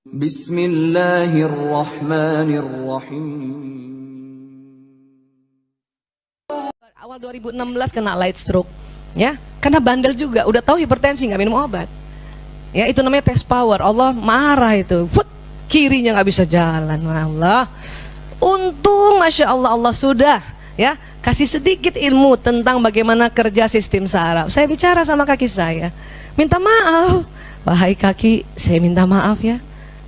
Bismillahirrahmanirrahim. Awal 2016 kena light stroke, ya, karena bandel juga, udah tahu hipertensi nggak minum obat, ya itu namanya test power. Allah marah itu, put kirinya nggak bisa jalan, Allah. Untung, masya Allah, Allah sudah, ya, kasih sedikit ilmu tentang bagaimana kerja sistem saraf. Saya bicara sama kaki saya, minta maaf, wahai kaki, saya minta maaf ya,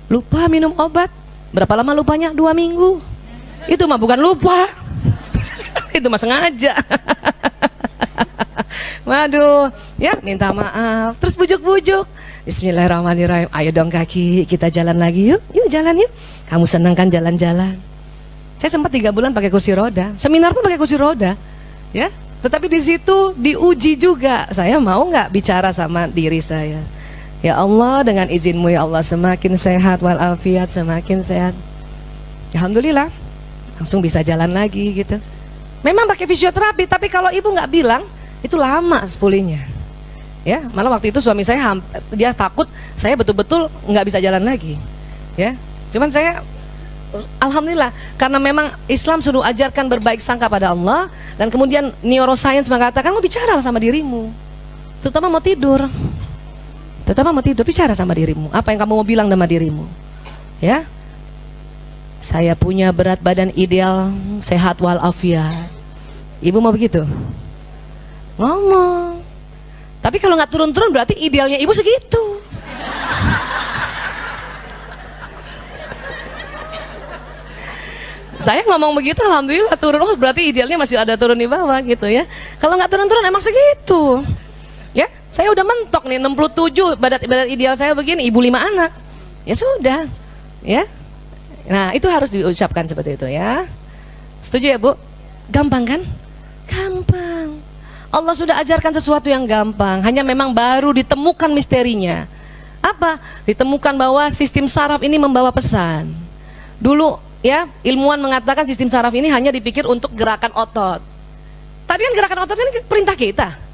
lupa minum obat. Berapa lama lupanya? 2 minggu. Itu mah bukan lupa. Itu mah sengaja. Waduh, ya minta maaf. Terus bujuk-bujuk. Bismillahirrahmanirrahim. Ayo dong kaki, kita jalan lagi yuk. Yuk jalan yuk. Kamu senang kan jalan-jalan? Saya sempat 3 bulan pakai kursi roda. Seminar pun pakai kursi roda. Ya. Tetapi di situ diuji juga. Saya mau nggak bicara sama diri saya. Ya Allah, dengan izinmu ya Allah, semakin sehat walafiat, semakin sehat. Alhamdulillah, langsung bisa jalan lagi gitu. Memang pakai fisioterapi, tapi kalau ibu nggak bilang, itu lama pulihnya. Ya, malah waktu itu suami saya dia takut saya betul-betul nggak bisa jalan lagi. Ya, cuman saya, alhamdulillah, karena memang Islam suruh ajarkan berbaik sangka pada Allah, dan kemudian neuroscience mengatakan mau bicara sama dirimu, terutama mau tidur. Bicara sama dirimu. Apa yang kamu mau bilang sama dirimu? Ya, saya punya berat badan ideal, sehat walafiat. Ibu mau begitu? Ngomong. Tapi kalau nggak turun-turun berarti idealnya ibu segitu. Saya ngomong begitu, alhamdulillah turun. Oh, berarti idealnya masih ada turun di bawah gitu ya. Kalau nggak turun-turun emang segitu. Ya, saya udah mentok nih 67, badan ideal saya begini, ibu 5 anak. Ya sudah. Ya. Nah, itu harus diucapkan seperti itu ya. Setuju ya, Bu? Gampang kan? Gampang. Allah sudah ajarkan sesuatu yang gampang, hanya memang baru ditemukan misterinya. Apa? Ditemukan bahwa sistem saraf ini membawa pesan. Dulu ya, ilmuwan mengatakan sistem saraf ini hanya dipikir untuk gerakan otot. Tapi kan gerakan otot ini perintah kita.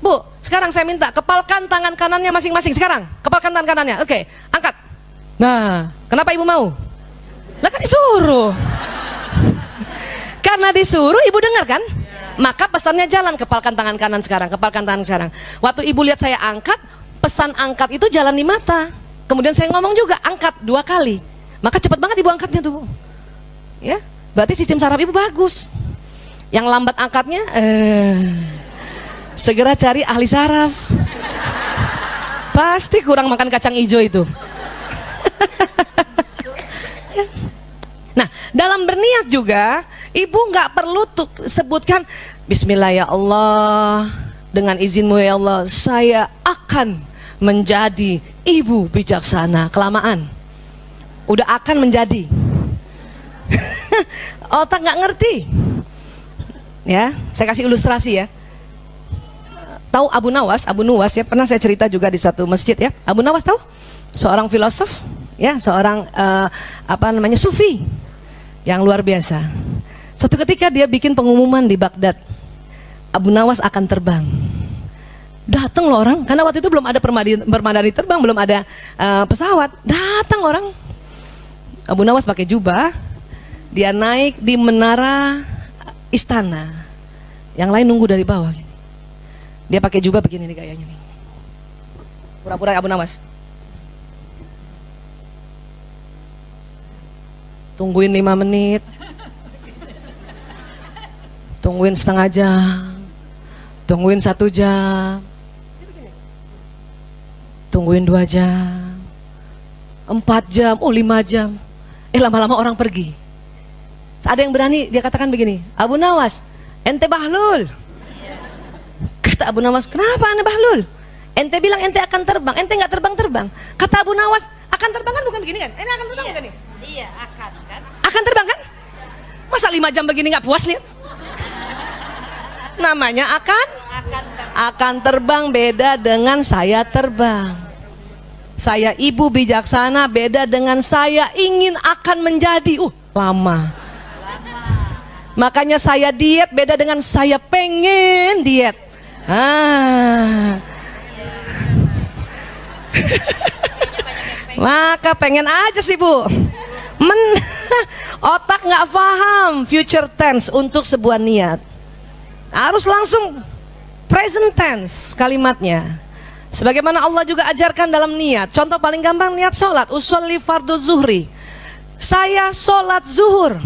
Bu, sekarang saya minta kepalkan tangan kanannya masing-masing. Sekarang, kepalkan tangan kanannya. Oke, angkat. Nah, kenapa ibu mau? Lah kan disuruh. Karena disuruh, ibu dengar kan? Maka pesannya jalan, kepalkan tangan kanan sekarang, kepalkan tangan sekarang. Waktu ibu lihat saya angkat, pesan angkat itu jalan di mata. Kemudian saya ngomong juga, angkat 2 kali. Maka cepat banget ibu angkatnya tuh. Ya, berarti sistem saraf ibu bagus. Yang lambat angkatnya, segera cari ahli saraf. Pasti kurang makan kacang hijau itu. Nah, dalam berniat juga, ibu nggak perlu sebutkan Bismillah ya Allah, dengan izinmu ya Allah, saya akan menjadi ibu bijaksana. Kelamaan, udah akan menjadi. Otak nggak ngerti. Ya, saya kasih ilustrasi ya. Tahu Abu Nuwas ya, pernah saya cerita juga di satu masjid ya. Abu Nuwas tahu? Seorang filosof, ya, seorang sufi yang luar biasa. Suatu ketika dia bikin pengumuman di Baghdad, Abu Nuwas akan terbang. Datang loh orang, karena waktu itu belum ada permadani terbang, belum ada pesawat. Datang orang. Abu Nuwas pakai jubah, dia naik di menara istana. Yang lain nunggu dari bawah. Dia pakai jubah begini nih gayanya nih. Pura-pura Abu Nuwas. Tungguin 5 menit. Tungguin setengah jam. Tungguin 1 jam. Tungguin 2 jam. 4 jam, 5 jam. Lama-lama orang pergi. Ada yang berani, dia katakan begini, Abu Nuwas, ente bahlul. Kata Abu Nuwas, kenapa ente bahlul? Ente bilang ente akan terbang, ente nggak terbang-terbang. Kata Abu Nuwas, akan terbang kan bukan begini kan? Ini akan terbang bukan nih? Iya, akan kan? Akan terbang kan? Masa 5 jam begini nggak puas lihat? Namanya akan terbang, beda dengan saya terbang. Saya ibu bijaksana beda dengan saya ingin akan menjadi. Lama. Makanya saya diet beda dengan saya pengen diet. Maka pengen aja sih Bu. Otak nggak paham future tense untuk sebuah niat. Harus langsung present tense kalimatnya. Sebagaimana Allah juga ajarkan dalam niat. Contoh paling gampang niat sholat. Usolli fardhu zuhri. Saya sholat zuhur.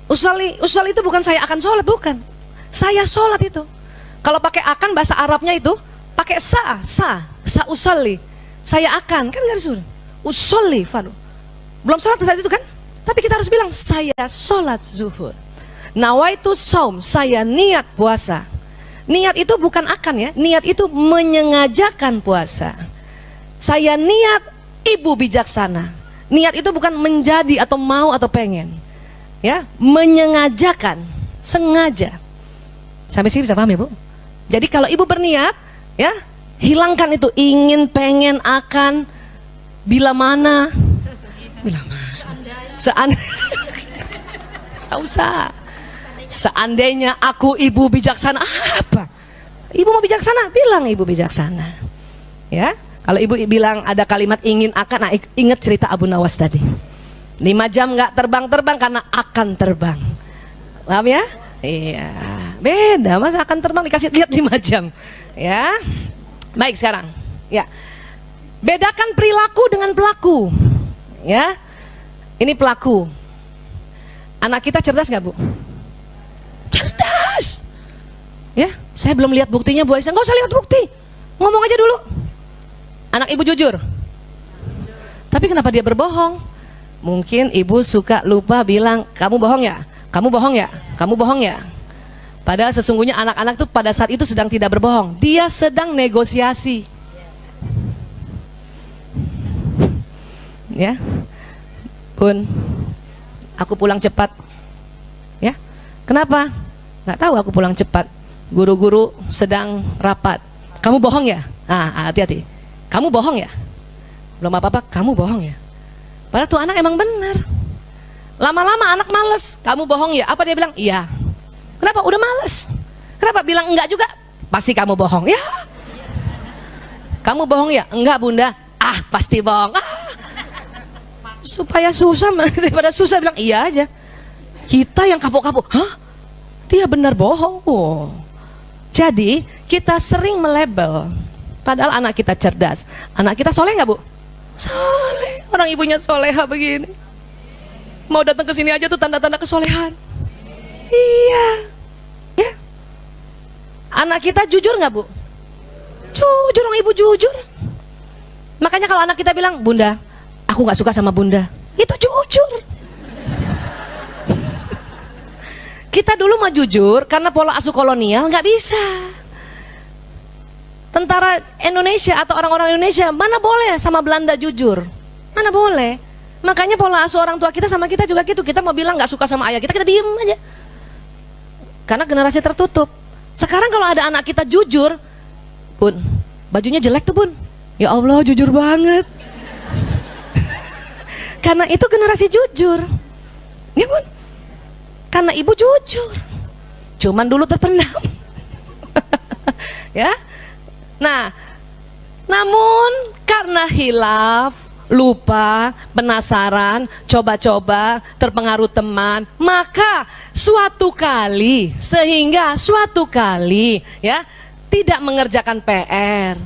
Usolli itu bukan saya akan sholat, bukan. Saya sholat itu. Kalau pakai akan bahasa Arabnya itu pakai sa usolli. Saya akan, kan nggak disuruh. Usolli fardhu. Belum sholat tadi itu kan? Tapi kita harus bilang saya sholat zuhur. Nawaitu saum, saya niat puasa. Niat itu bukan akan ya, niat itu menyengajakan puasa. Saya niat ibu bijaksana. Niat itu bukan menjadi atau mau atau pengen. Ya, menyengajakan, sengaja. Sampai sini bisa paham ya Bu? Jadi kalau ibu berniat, ya, hilangkan itu ingin, pengen, akan, bila mana. Bila mana? Gak usah. Seandainya aku ibu bijaksana, apa? Ibu mau bijaksana, bilang ibu bijaksana. Ya, kalau ibu bilang ada kalimat ingin akan, nah ingat cerita Abu Nawas tadi. 5 jam nggak terbang-terbang karena akan terbang. Paham ya? Iya. Beda, masa akan terbang dikasih lihat 5 jam. Ya. Baik sekarang. Ya. Bedakan perilaku dengan pelaku. Ya. Ini pelaku. Anak kita cerdas nggak Bu? Cerdas. Ya, saya belum lihat buktinya Bu Aisyah. Nggak usah lihat bukti, ngomong aja dulu. Anak ibu jujur. Tapi kenapa dia berbohong? Mungkin ibu suka lupa bilang, kamu bohong ya? Kamu bohong ya? Kamu bohong ya? Padahal sesungguhnya anak-anak tuh pada saat itu sedang tidak berbohong. Dia sedang negosiasi. Ya, Bun, aku pulang cepat. Ya, kenapa? Nggak tahu, aku pulang cepat. Guru-guru sedang rapat. Kamu bohong ya? Ah, hati-hati. Kamu bohong ya? Belum apa-apa, kamu bohong ya? Padahal tuh anak emang benar. Lama-lama anak males. Kamu bohong ya? Apa dia bilang? Iya. Kenapa? Udah males. Kenapa bilang enggak juga? Pasti kamu bohong. Ya. Kamu bohong ya? Enggak Bunda. Ah, pasti bohong. Ah. Supaya susah, daripada susah bilang iya aja. Kita yang kapok-kapok. Hah? Dia benar bohong. Oh. Jadi kita sering melabel. Padahal anak kita cerdas. Anak kita soleh nggak Bu? Soleh. Orang ibunya soleha begini. Mau datang ke sini aja tuh tanda-tanda kesolehan. Iya. Ya. Anak kita jujur nggak Bu? Jujur, orang ibu jujur. Makanya kalau anak kita bilang, Bunda, aku nggak suka sama Bunda, itu jujur. Kita dulu mah jujur karena pola asuh kolonial nggak bisa. Tentara Indonesia atau orang-orang Indonesia mana boleh sama Belanda jujur, mana boleh. Makanya pola asuh orang tua kita sama kita juga gitu. Kita mau bilang nggak suka sama ayah kita, kita diem aja. Karena generasi tertutup. Sekarang kalau ada anak kita jujur, Bun, bajunya jelek tuh Bun. Ya Allah, jujur banget. Karena itu generasi jujur. Ya Bun. Karena ibu jujur. Cuman dulu terpendam. Ya. Nah, namun karena hilaf, lupa, penasaran, coba-coba, terpengaruh teman, maka suatu kali, sehingga suatu kali ya tidak mengerjakan PR,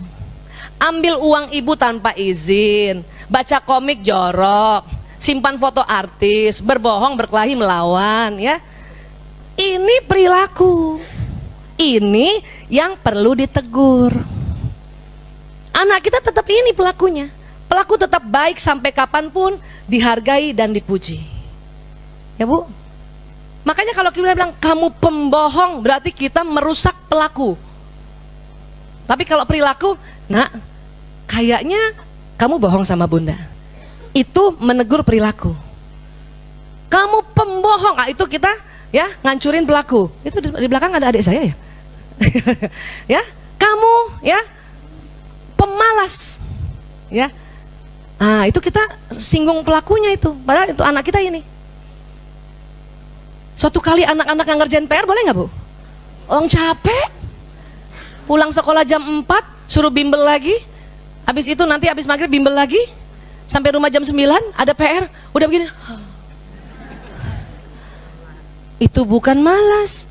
ambil uang ibu tanpa izin, baca komik jorok, simpan foto artis, berbohong, berkelahi, melawan, ya. Ini perilaku. Ini yang perlu ditegur. Anak kita tetap ini pelakunya. Pelaku tetap baik sampai kapanpun, dihargai dan dipuji. Ya Bu? Makanya kalau kita bilang kamu pembohong, berarti kita merusak pelaku. Tapi kalau perilaku, nak, kayaknya kamu bohong sama Bunda. Itu menegur perilaku. Kamu pembohong, ah, itu kita ya ngancurin pelaku. Itu di belakang ada adik saya ya. Ya, kamu ya pemalas. Ya. Ah, itu kita singgung pelakunya itu. Padahal itu anak kita ini. Suatu kali anak-anak yang ngerjain PR boleh nggak Bu? Orang capek. Pulang sekolah jam 4, suruh bimbel lagi. Habis itu nanti habis maghrib bimbel lagi, sampai rumah jam 9, ada PR, udah begini. Itu bukan malas.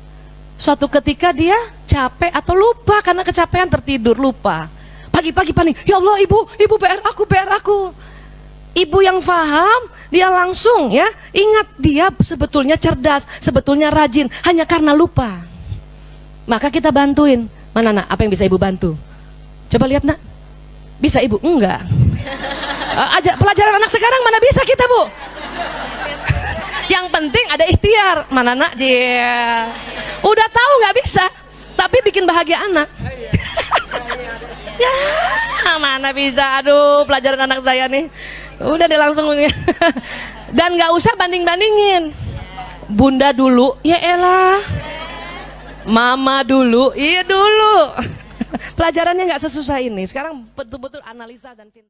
Suatu ketika dia capek atau lupa karena kecapean, tertidur, lupa. Pagi-pagi panik, ya Allah ibu PR aku. Ibu yang paham, dia langsung ya, ingat dia sebetulnya cerdas, sebetulnya rajin, hanya karena lupa. Maka kita bantuin. Mana nak, apa yang bisa ibu bantu? Coba lihat nak, bisa ibu? Enggak. Aja pelajaran anak sekarang mana bisa kita bu? Yang penting ada ikhtiar. Mana nak Jia? Udah tahu nggak bisa, tapi bikin bahagia anak. Ya mana bisa, aduh pelajaran anak saya nih. Udah deh langsung. Dan nggak usah banding-bandingin. Bunda dulu, ya elah. Mama dulu, iya dulu. Pelajarannya nggak sesusah ini. Sekarang betul-betul analisa dan cinta.